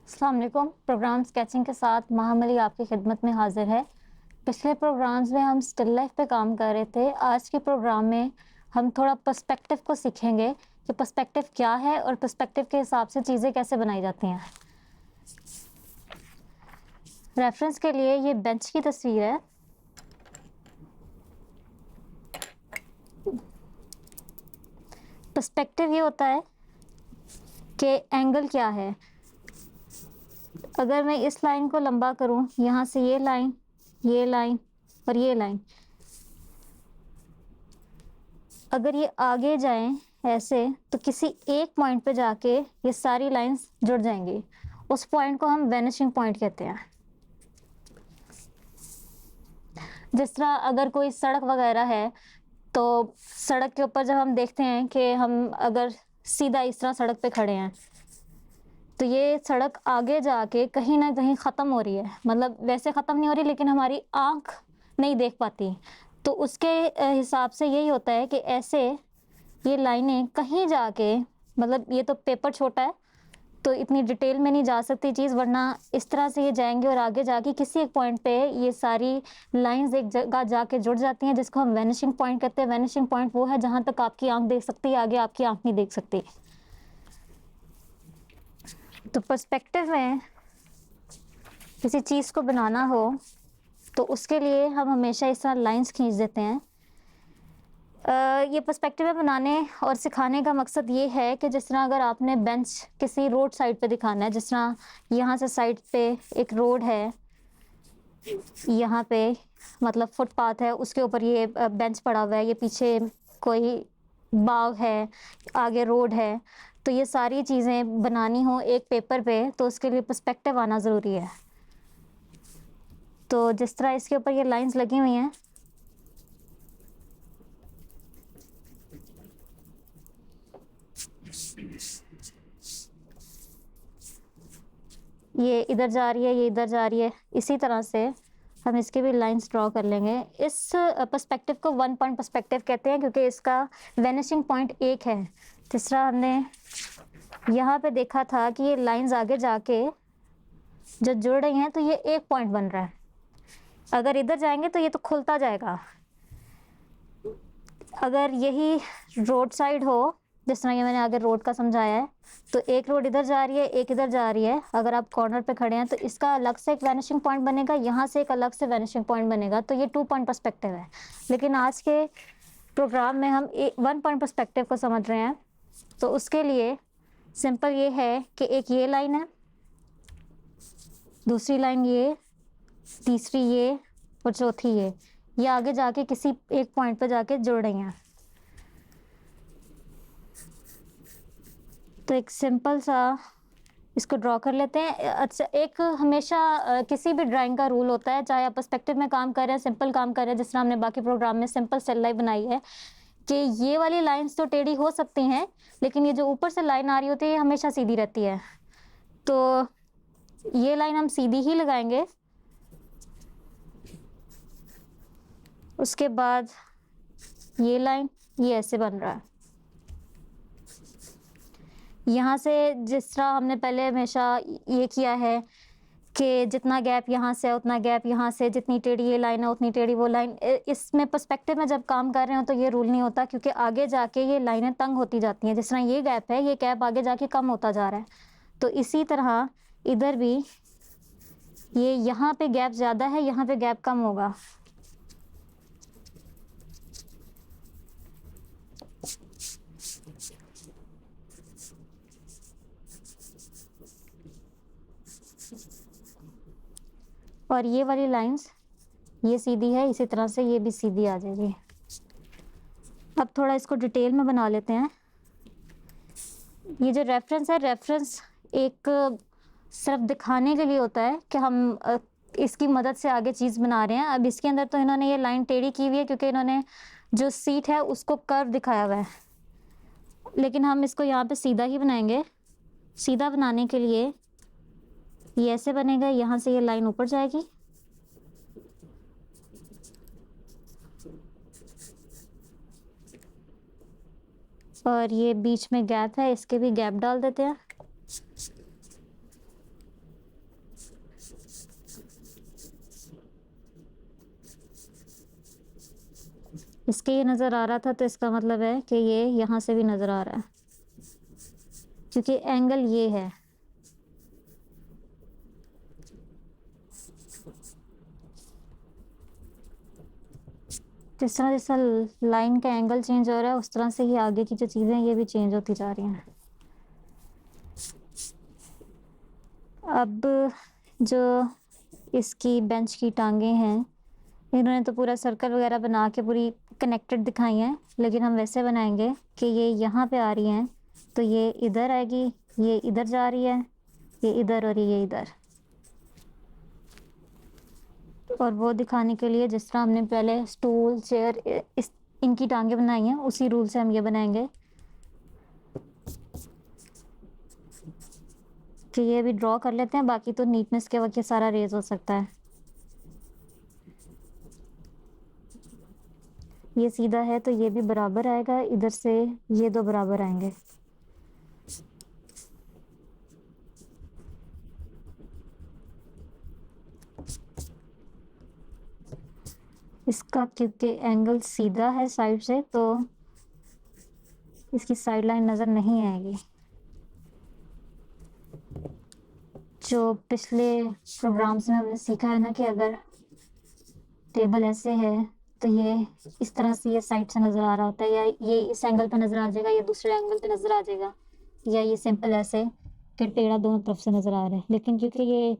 अस्सलाम वालेकुम। Programme sketching के साथ महामली आपकी खिदमत में हाजिर है। पिछले प्रोग्राम्स में हम स्टिल लाइफ पे काम कर रहे थे। आज के प्रोग्राम में हम थोड़ा पर्सपेक्टिव को सीखेंगे कि पर्सपेक्टिव क्या है और पर्सपेक्टिव के हिसाब से चीज़ें कैसे बनाई जाती हैं। रेफरेंस के लिए ये बेंच की तस्वीर है। पर्सपेक्टिव ये होता है कि एंगल क्या है। अगर मैं इस लाइन को लंबा करूं, यहाँ से ये लाइन और ये लाइन, अगर ये आगे जाएं ऐसे तो किसी एक पॉइंट पे जाके ये सारी लाइंस जुड़ जाएंगी। उस पॉइंट को हम वैनिशिंग पॉइंट कहते हैं। जिस तरह अगर कोई सड़क वगैरह है तो सड़क के ऊपर जब हम देखते हैं कि हम अगर सीधा इस तरह सड़क पे खड़े हैं तो ये सड़क आगे जाके कहीं ना कहीं ख़त्म हो रही है। मतलब वैसे ख़त्म नहीं हो रही लेकिन हमारी आँख नहीं देख पाती। तो उसके हिसाब से यही होता है कि ऐसे ये लाइनें कहीं जाके, मतलब ये तो पेपर छोटा है तो इतनी डिटेल में नहीं जा सकती चीज़, वरना इस तरह से ये जाएंगे और आगे जाके किसी एक पॉइंट पे ये सारी लाइंस एक जगह जाके जुड़ जाती हैं, जिसको हम वैनिशिंग पॉइंट कहते हैं। वैनिशिंग पॉइंट वो है जहाँ तक आपकी आंख देख सकती है, आगे आपकी आंख नहीं देख सकती। तो पर्सपेक्टिव में किसी चीज़ को बनाना हो तो उसके लिए हम हमेशा इस तरह लाइंस खींच देते हैं। ये पर्सपेक्टिव में बनाने और सिखाने का मकसद ये है कि जिस तरह अगर आपने बेंच किसी रोड साइड पे दिखाना है, जिस तरह यहाँ से साइड पे एक रोड है, यहाँ पे मतलब फुटपाथ है, उसके ऊपर ये बेंच पड़ा हुआ है, ये पीछे कोई बाग है, आगे रोड है, तो ये सारी चीज़ें बनानी हो एक पेपर पे तो उसके लिए पर्सपेक्टिव आना ज़रूरी है। तो जिस तरह इसके ऊपर ये लाइंस लगी हुई हैं, ये इधर जा रही है, ये इधर जा रही है, इसी तरह से हम इसके भी लाइंस ड्रॉ कर लेंगे। इस पर्सपेक्टिव को वन पॉइंट पर्सपेक्टिव कहते हैं क्योंकि इसका वैनिशिंग पॉइंट एक है। तीसरा हमने यहाँ पे देखा था कि ये लाइंस आगे जाके जो जुड़ रही हैं तो ये एक पॉइंट बन रहा है। अगर इधर जाएंगे तो ये तो खुलता जाएगा। अगर यही रोड साइड हो, जिस तरह ये मैंने आगे रोड का समझाया है, तो एक रोड इधर जा रही है, एक इधर जा रही है। अगर आप कॉर्नर पे खड़े हैं तो इसका अलग से एक वैनिशिंग पॉइंट बनेगा, यहाँ से एक अलग से वैनिशिंग पॉइंट बनेगा। तो ये 2 पॉइंट पर्सपेक्टिव है। लेकिन आज के प्रोग्राम में हम 1 पॉइंट पर्सपेक्टिव को समझ रहे हैं। तो उसके लिए सिंपल ये है कि एक ये लाइन है, दूसरी लाइन ये, तीसरी ये और चौथी ये आगे जाके किसी एक पॉइंट पे जाके जुड़ रही हैं। तो एक सिंपल सा इसको ड्रॉ कर लेते हैं। अच्छा, एक हमेशा किसी भी ड्राइंग का रूल होता है, चाहे आप पर्सपेक्टिव में काम कर रहे हैं, सिंपल काम कर रहे हैं, जिस तरह हमने बाकी प्रोग्राम में सिंपल स्टिल लाइफ बनाई है, कि ये वाली लाइंस तो टेढ़ी हो सकती हैं लेकिन ये जो ऊपर से लाइन आ रही होती है ये हमेशा सीधी रहती है। तो ये लाइन हम सीधी ही लगाएंगे। उसके बाद ये लाइन ये ऐसे बन रहा है। यहाँ से जिस तरह हमने पहले हमेशा ये किया है कि जितना गैप यहाँ से है उतना गैप यहाँ से, जितनी टेढ़ी ये लाइन है उतनी टेढ़ी वो लाइन। इसमें पर्सपेक्टिव में जब काम कर रहे हो तो ये रूल नहीं होता क्योंकि आगे जाके ये लाइनें तंग होती जाती हैं। जिस तरह ये गैप है, ये गैप आगे जाके कम होता जा रहा है। तो इसी तरह इधर भी ये यहाँ पे गैप ज़्यादा है, यहाँ पे गैप कम होगा। और ये वाली लाइंस ये सीधी है, इसी तरह से ये भी सीधी आ जाएगी। अब थोड़ा इसको डिटेल में बना लेते हैं। ये जो रेफरेंस है, रेफरेंस एक सिर्फ दिखाने के लिए होता है कि हम इसकी मदद से आगे चीज़ बना रहे हैं। अब इसके अंदर तो इन्होंने ये लाइन टेढ़ी की हुई है क्योंकि इन्होंने जो सीट है उसको कर्व दिखाया हुआ है, लेकिन हम इसको यहाँ पे सीधा ही बनाएंगे। सीधा बनाने के लिए ये ऐसे बनेगा, यहाँ से ये लाइन ऊपर जाएगी, और ये बीच में गैप है, इसके भी गैप डाल देते हैं। इसके ये नज़र आ रहा था तो इसका मतलब है कि ये यहाँ से भी नज़र आ रहा है, क्योंकि एंगल ये है। जिस तरह लाइन का एंगल चेंज हो रहा है, उस तरह से ही आगे की जो चीज़ें हैं ये भी चेंज होती जा रही हैं। अब जो इसकी बेंच की टांगें हैं, इन्होंने तो पूरा सर्कल वगैरह बना के पूरी कनेक्टेड दिखाई हैं, लेकिन हम वैसे बनाएंगे कि ये यहाँ पे आ रही हैं तो ये इधर आएगी, ये इधर जा रही है, ये इधर और ये इधर। और वो दिखाने के लिए जिस तरह हमने पहले स्टूल चेयर इनकी टांगे बनाई हैं, उसी रूल से हम ये बनाएंगे कि ये भी ड्रॉ कर लेते हैं। बाकी तो नीटनेस के वक्त ये सारा रेज हो सकता है। ये सीधा है तो ये भी बराबर आएगा, इधर से ये दो बराबर आएंगे। इसका क्योंकि एंगल सीधा है साइड से, तो इसकी साइड लाइन नज़र नहीं आएगी। जो पिछले प्रोग्राम्स में हमने सीखा है ना कि अगर टेबल ऐसे है तो ये इस तरह से ये साइड से नज़र आ रहा होता है, या ये इस एंगल पे नज़र आ जाएगा या दूसरे एंगल पे नज़र आ जाएगा, या ये सिंपल ऐसे कि टेढ़ा दोनों तरफ से नज़र आ रहा है। लेकिन क्योंकि ये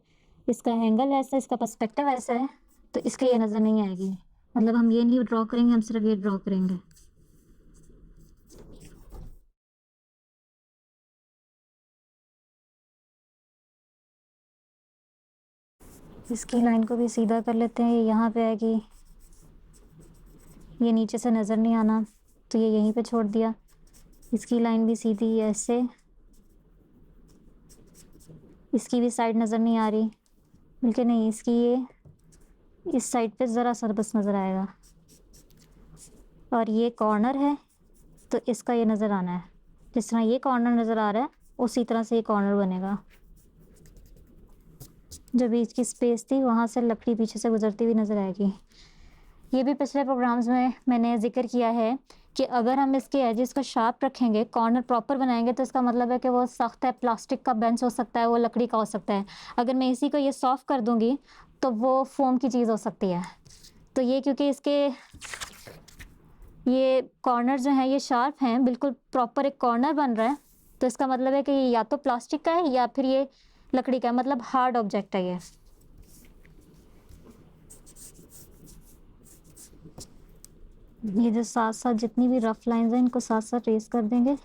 इसका एंगल ऐसा, इसका पर्सपेक्टिव ऐसा है, तो इसके ये नज़र नहीं आएगी। मतलब हम ये नहीं ड्रॉ करेंगे, हम सिर्फ ये ड्रॉ करेंगे। इसकी लाइन को भी सीधा कर लेते हैं, ये यहाँ पे आएगी, ये नीचे से नज़र नहीं आना तो ये यहीं पे छोड़ दिया। इसकी लाइन भी सीधी ऐसे, इसकी भी साइड नज़र नहीं आ रही, बल्कि नहीं, इसकी ये इस साइड पे ज़रा सा बस नज़र आएगा। और ये कॉर्नर है तो इसका ये नज़र आना है। जिस तरह ये कॉर्नर नज़र आ रहा है उसी तरह से ये कॉर्नर बनेगा। जो बीच की स्पेस थी वहाँ से लकड़ी पीछे से गुजरती हुई नज़र आएगी। ये भी पिछले प्रोग्राम्स में मैंने जिक्र किया है कि अगर हम इसके एजेस को शार्प रखेंगे, कॉर्नर प्रॉपर बनाएंगे, तो इसका मतलब है कि वो सख्त है, प्लास्टिक का बेंच हो सकता है, वो लकड़ी का हो सकता है। अगर मैं इसी को ये सॉफ्ट कर दूंगी तो वो फोम की चीज़ हो सकती है। तो ये क्योंकि इसके ये कॉर्नर जो हैं ये शार्प हैं, बिल्कुल प्रॉपर एक कॉर्नर बन रहा है, तो इसका मतलब है कि ये या तो प्लास्टिक का है या फिर ये लकड़ी का है, मतलब हार्ड ऑब्जेक्ट है ये। ये जो साथ साथ जितनी भी रफ लाइंस हैं इनको साथ साथ ट्रेस कर देंगे।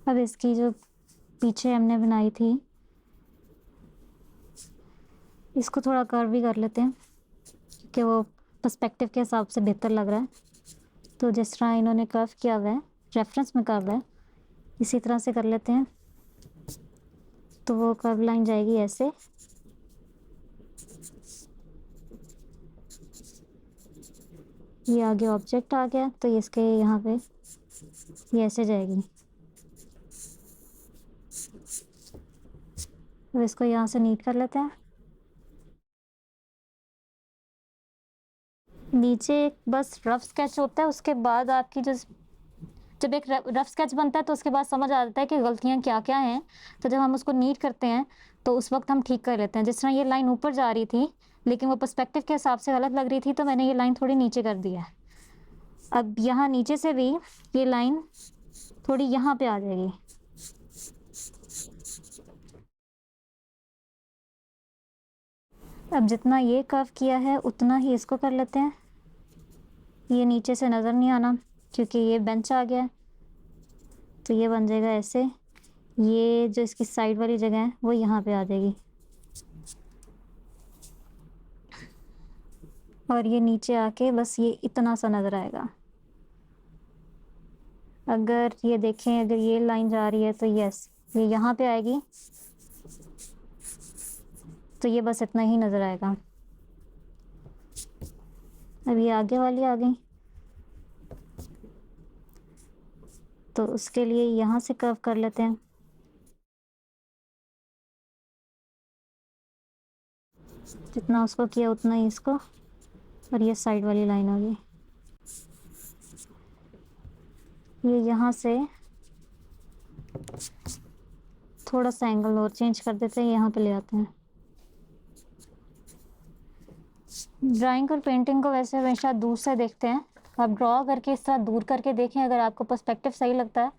अब इसकी जो पीछे हमने बनाई थी इसको थोड़ा कर्व भी कर लेते हैं, क्योंकि वो पर्सपेक्टिव के हिसाब से बेहतर लग रहा है। तो जिस तरह इन्होंने कर्व किया हुआ है, रेफरेंस में कर्व है, इसी तरह से कर लेते हैं। तो वो कर्व लाइन जाएगी ऐसे, ये आगे ऑब्जेक्ट आ गया तो ये इसके यहाँ पे ये ऐसे जाएगी। अब इसको यहाँ से नीट कर लेते हैं। नीचे एक बस रफ स्केच होता है, उसके बाद आपकी जो जब एक रफ स्केच बनता है तो उसके बाद समझ आ जाता है कि गलतियाँ क्या क्या हैं। तो जब हम उसको नीट करते हैं तो उस वक्त हम ठीक कर लेते हैं। जिस तरह ये लाइन ऊपर जा रही थी लेकिन वो पर्सपेक्टिव के हिसाब से गलत लग रही थी, तो मैंने ये लाइन थोड़ी नीचे कर दी है। अब यहाँ नीचे से भी ये लाइन थोड़ी यहाँ पे आ जाएगी। अब जितना ये कर्व किया है उतना ही इसको कर लेते हैं। ये नीचे से नज़र नहीं आना क्योंकि ये बेंच आ गया, तो ये बन जाएगा ऐसे। ये जो इसकी साइड वाली जगह है वो यहाँ पे आ जाएगी, और ये नीचे आके बस ये इतना सा नज़र आएगा। अगर ये देखें, अगर ये लाइन जा रही है तो यस ये यहाँ पे आएगी, तो ये बस इतना ही नज़र आएगा। अब ये आगे वाली आ गई, तो उसके लिए यहाँ से कर्व कर लेते हैं। जितना उसको किया उतना ही इसको, और ये साइड वाली लाइन होगी। ये यहाँ से थोड़ा सा एंगल और चेंज कर देते हैं, यहाँ पे ले आते हैं। ड्राइंग और पेंटिंग को वैसे हमेशा दूर से देखते हैं। आप ड्रॉ करके इस तरह दूर करके देखें, अगर आपको पर्सपेक्टिव सही लगता है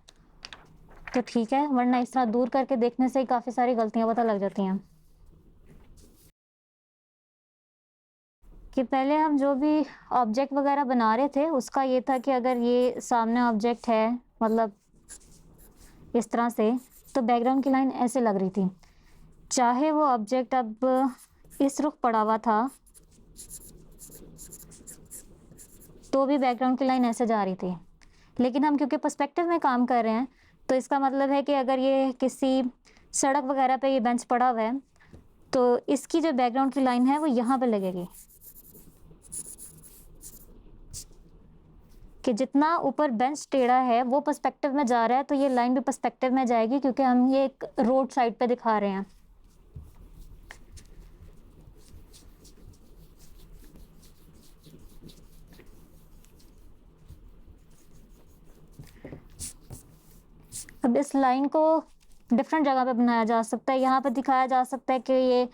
तो ठीक है, वरना इस तरह दूर करके देखने से ही काफ़ी सारी गलतियां पता लग जाती हैं। कि पहले हम जो भी ऑब्जेक्ट वगैरह बना रहे थे उसका ये था कि अगर ये सामने ऑब्जेक्ट है, मतलब इस तरह से, तो बैकग्राउंड की लाइन ऐसे लग रही थी। चाहे वो ऑब्जेक्ट अब इस रुख पड़ा हुआ था तो भी बैकग्राउंड की लाइन ऐसे जा रही थी। लेकिन हम क्योंकि पर्सपेक्टिव में काम कर रहे हैं तो इसका मतलब है कि अगर ये किसी सड़क वगैरह पे ये बेंच पड़ा हुआ है तो इसकी जो बैकग्राउंड की लाइन है वो यहाँ पे लगेगी। कि जितना ऊपर बेंच टेढ़ा है वो पर्सपेक्टिव में जा रहा है तो ये लाइन भी पर्सपेक्टिव में जाएगी, क्योंकि हम ये एक रोड साइड पे दिखा रहे हैं। अब इस लाइन को डिफरेंट जगह पे बनाया जा सकता है। यहाँ पे दिखाया जा सकता है कि ये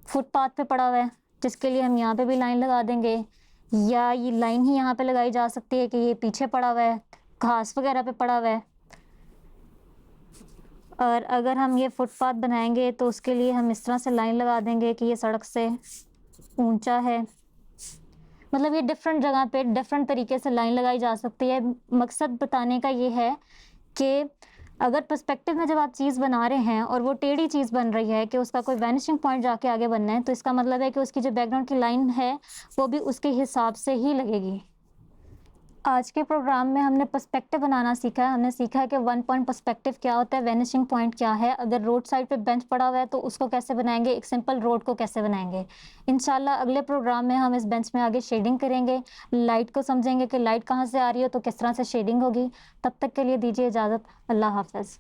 फुटपाथ पे पड़ा हुआ है, जिसके लिए हम यहाँ पे भी लाइन लगा देंगे, या ये लाइन ही यहाँ पे लगाई जा सकती है कि ये पीछे पड़ा हुआ है, घास वगैरह पे पड़ा हुआ है। और अगर हम ये फुटपाथ बनाएंगे तो उसके लिए हम इस तरह से लाइन लगा देंगे कि ये सड़क से ऊंचा है। मतलब ये डिफरेंट जगह पे डिफरेंट तरीके से लाइन लगाई जा सकती है। मकसद बताने का ये है कि अगर पर्सपेक्टिव में जब आप चीज़ बना रहे हैं और वो टेढ़ी चीज़ बन रही है कि उसका कोई वैनिशिंग पॉइंट जाके आगे बनना है, तो इसका मतलब है कि उसकी जो बैकग्राउंड की लाइन है वो भी उसके हिसाब से ही लगेगी। आज के प्रोग्राम में हमने पर्सपेक्टिव बनाना सीखा है। हमने सीखा है कि वन पॉइंट पर्सपेक्टिव क्या होता है, वैनिशिंग पॉइंट क्या है, अगर रोड साइड पे बेंच पड़ा हुआ है तो उसको कैसे बनाएंगे, एक सिंपल रोड को कैसे बनाएंगे। इंशाल्लाह अगले प्रोग्राम में हम इस बेंच में आगे शेडिंग करेंगे, लाइट को समझेंगे कि लाइट कहाँ से आ रही हो तो किस तरह से शेडिंग होगी। तब तक के लिए दीजिए इजाज़त। अल्लाह हाफ़िज़।